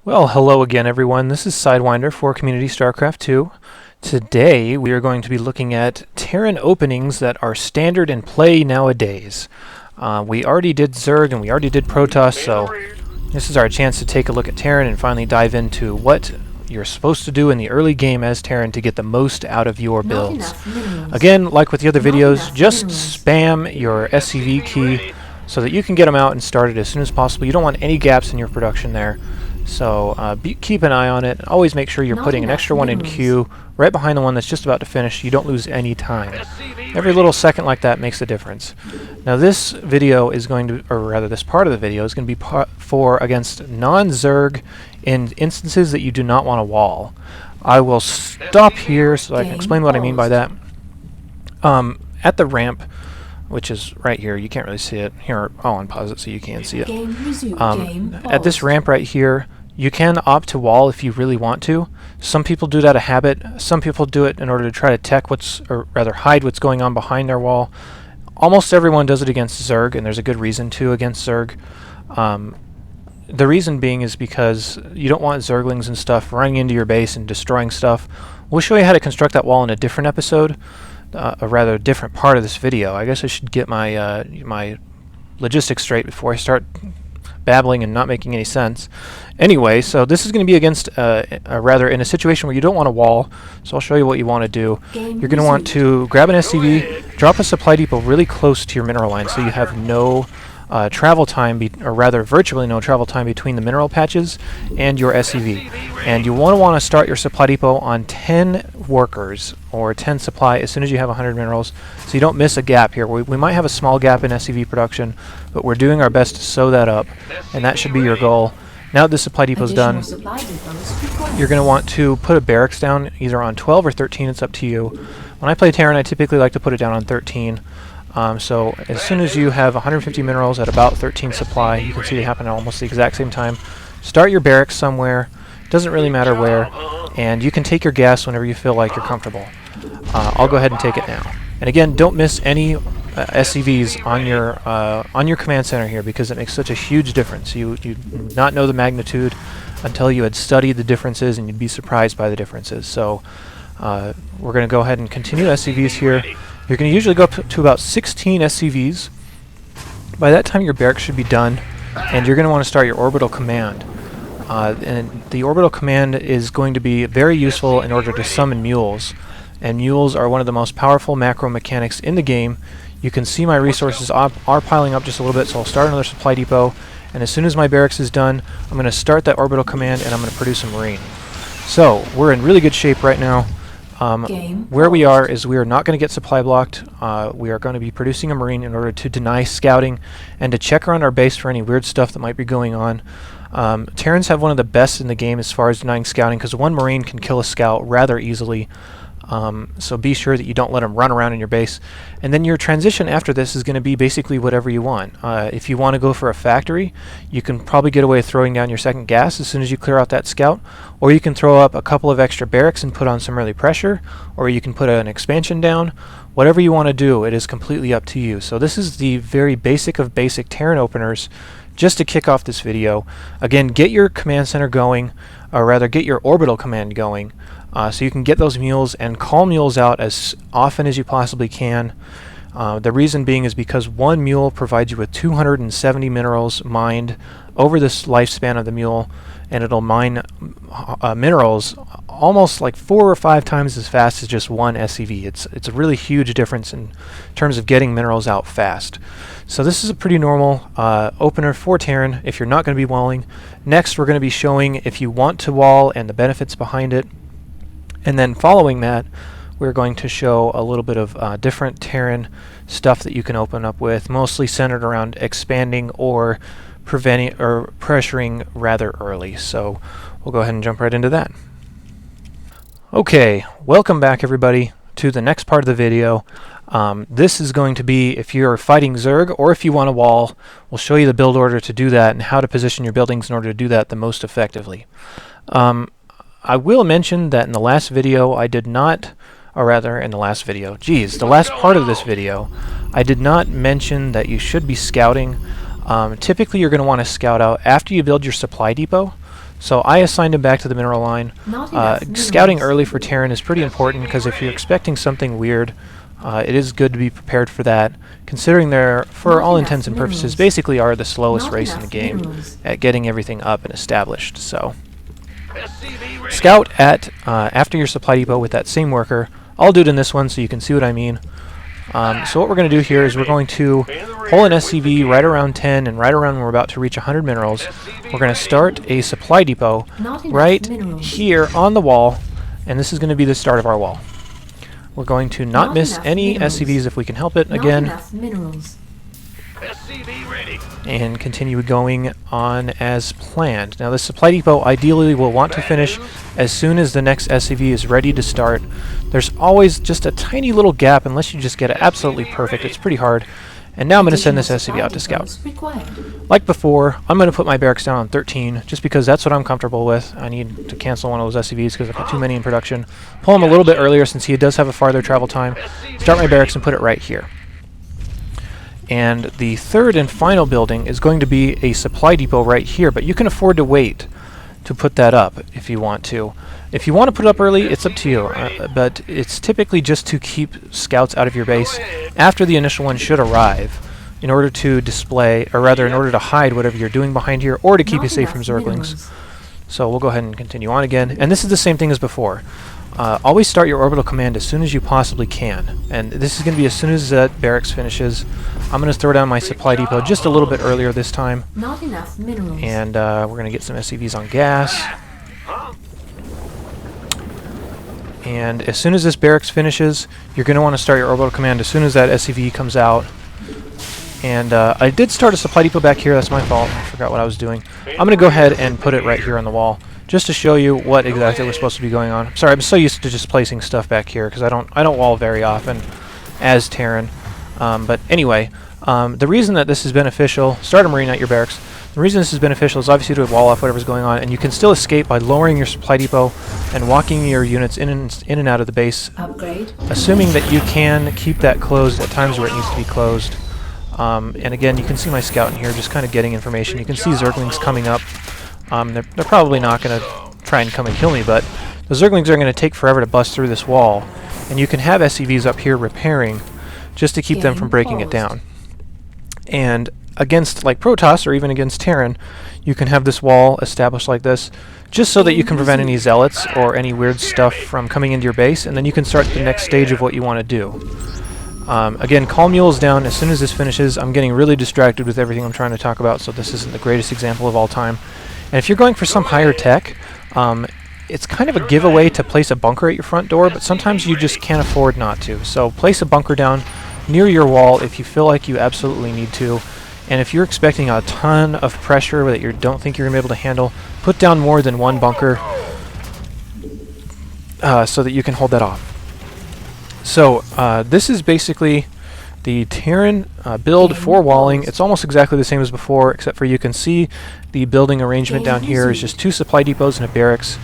Well, hello again, everyone. This is Sidewinder for Community Starcraft 2. Today, we are going to be looking at Terran openings that are standard in play nowadays. We already did Zerg and we already did Protoss, so this is our chance to take a look at Terran and finally dive into what you're supposed to do in the early game as Terran to get the most out of your builds. Again, like with the other videos, just spam your SCV key so that you can get them out and started as soon as possible. You don't want any gaps in your production there. So keep an eye on it. Always make sure you're putting an extra one in queue right behind the one that's just about to finish. You don't lose any time. Every little second like that makes a difference. Now this video is going to, or rather this part of the video is going to be for against non-Zerg in instances that you do not want to wall. I will stop here so I can explain what I mean by that. At the ramp, which is right here, you can't really see it. Here, I'll unpause it so you can see it. At this ramp right here, you can opt to wall if you really want to. Some people do that out of habit. Some people do it in order to try to tech or rather hide what's going on behind their wall. Almost everyone does it against Zerg, and there's a good reason to against Zerg. The reason being is because you don't want Zerglings and stuff running into your base and destroying stuff. We'll show you how to construct that wall in a different episode, a rather different part of this video. I guess I should get my my logistics straight before I start babbling and not making any sense. Anyway, so this is going to be against, rather in a situation where you don't want to wall, so I'll show you what you want to do. You're going to want to grab an SCV, drop a supply depot really close to your mineral line so you have no travel time, or rather virtually no travel time between the mineral patches and your SCV. And you want to start your supply depot on 10 workers or 10 supply as soon as you have 100 minerals, so you don't miss a gap here. We might have a small gap in SCV production, but we're doing our best to sew that up, and that should be your goal. Now that the supply depot is done, you're going to want to put a barracks down either on 12 or 13, it's up to you. When I play Terran, I typically like to put it down on 13. So as soon as you have 150 minerals at about 13 supply, you can see they happen at almost the exact same time. Start your barracks somewhere, doesn't really matter where, and you can take your gas whenever you feel like you're comfortable. I'll go ahead and take it now. And again, don't miss any SCVs on your command center here, because it makes such a huge difference. You do not know the magnitude until you had studied the differences, and you'd be surprised by the differences. So we're going to go ahead and continue SCVs here. You're going to usually go up to about 16 SCVs. By that time your barracks should be done, and you're going to want to start your orbital command. And the orbital command is going to be very useful in order to summon mules. And mules are one of the most powerful macro mechanics in the game. You can see my resources are piling up just a little bit, so I'll start another supply depot. And as soon as my barracks is done, I'm going to start that orbital command and I'm going to produce a marine. So we're in really good shape right now. Where we are is we are not going to get supply blocked. We are going to be producing a marine in order to deny scouting and to check around our base for any weird stuff that might be going on. Terrans have one of the best in the game as far as denying scouting, because one marine can kill a scout rather easily. So be sure that you don't let them run around in your base. And then your transition after this is going to be basically whatever you want. If you want to go for a factory, you can probably get away with throwing down your second gas as soon as you clear out that scout, or you can throw up a couple of extra barracks and put on some early pressure, or you can put an expansion down. Whatever you want to do, it is completely up to you. So this is the very basic of basic Terran openers, just to kick off this video. Again, get your command center going, or rather get your orbital command going, so you can get those mules and call mules out as often as you possibly can. The reason being is because one mule provides you with 270 minerals mined over this lifespan of the mule, and it'll mine minerals almost like 4 or 5 times as fast as just one SCV. It's a really huge difference in terms of getting minerals out fast. So this is a pretty normal opener for Terran if you're not going to be walling. Next, we're going to be showing if you want to wall and the benefits behind it. And then following that, we're going to show a little bit of different Terran stuff that you can open up with, mostly centered around expanding or preventing or pressuring rather early. So we'll go ahead and jump right into that. Okay, welcome back everybody to the next part of the video. This is going to be if you're fighting Zerg or if you want to wall. We'll show you the build order to do that and how to position your buildings in order to do that the most effectively. I will mention that in the last video I did not, or rather in the last video, the last part of this video, I did not mention that you should be scouting. Typically you're going to want to scout out after you build your supply depot. So I assigned him back to the mineral line. Not enough minerals. Scouting early for Terran is pretty important because if you're expecting something weird, it is good to be prepared for that, considering they're, for Not all enough intents and purposes, minerals. basically are the slowest Not race in the enough game minerals. at getting everything up and established. So scout at after your supply depot with that same worker. I'll do it in this one so you can see what I mean. So what we're going to do here is we're going to pull an SCV right around 10 and right around when we're about to reach 100 minerals. We're going to start a supply depot Not enough right minerals. here on the wall, and this is going to be the start of our wall. We're going to not Not miss enough any minerals. SCVs if we can help it Not again, enough minerals. and continue going on as planned. Now this supply depot ideally will want to finish as soon as the next SCV is ready to start. There's always just a tiny little gap unless you just get it absolutely perfect. It's pretty hard. And now I'm going to send this SCV out to scout. Required. Like before, I'm going to put my barracks down on 13 just because that's what I'm comfortable with. I need to cancel one of those SCVs because I've got too many in production. Pull him a little bit earlier since he does have a farther travel time. Start my barracks and put it right here. And the third and final building is going to be a supply depot right here, but you can afford to wait to put that up if you want to. If you want to put it up early, it's up to you, but it's typically just to keep scouts out of your base after the initial one should arrive in order to display, or rather in order to hide whatever you're doing behind here or to keep Not you safe from enough zerglings. minerals. So we'll go ahead and continue on again, and this is the same thing as before. Always start your orbital command as soon as you possibly can, and this is going to be as soon as that barracks finishes. I'm going to throw down my supply depot just a little bit earlier this time, Not enough minerals. and we're going to get some SCVs on gas. And as soon as this barracks finishes, you're going to want to start your orbital command as soon as that SCV comes out. And I did start a supply depot back here. That's my fault. I forgot what I was doing. I'm going to go ahead and put it right here on the wall, just to show you what exactly was supposed to be going on. Sorry, I'm so used to just placing stuff back here because I don't wall very often as Terran. But anyway, the reason that this is beneficial, start a marine at your barracks. The reason this is beneficial is obviously to wall off whatever's going on, and you can still escape by lowering your supply depot and walking your units in and out of the base, Upgrade. assuming that you can keep that closed at times where it needs to be closed. And again, you can see my scout in here just kind of getting information. You can see zerglings coming up. They're probably not going to try and come and kill me, but the zerglings are going to take forever to bust through this wall, and you can have SCVs up here repairing just to keep them from breaking it down. And against like Protoss or even against Terran, you can have this wall established like this just so that you can prevent any zealots or any weird stuff from coming into your base, and then you can start the next stage of what you want to do. Again, call mules down as soon as this finishes. I'm getting really distracted with everything I'm trying to talk about, so this isn't the greatest example of all time. And if you're going for some higher tech, it's kind of a giveaway to place a bunker at your front door, but sometimes you just can't afford not to. So place a bunker down near your wall if you feel like you absolutely need to. And if you're expecting a ton of pressure that you don't think you're going to be able to handle, put down more than one bunker so that you can hold that off. So this is basically the Terran build for walling. It's almost exactly the same as before, except for you can see the building arrangement down here is just 2 supply depots and a barracks.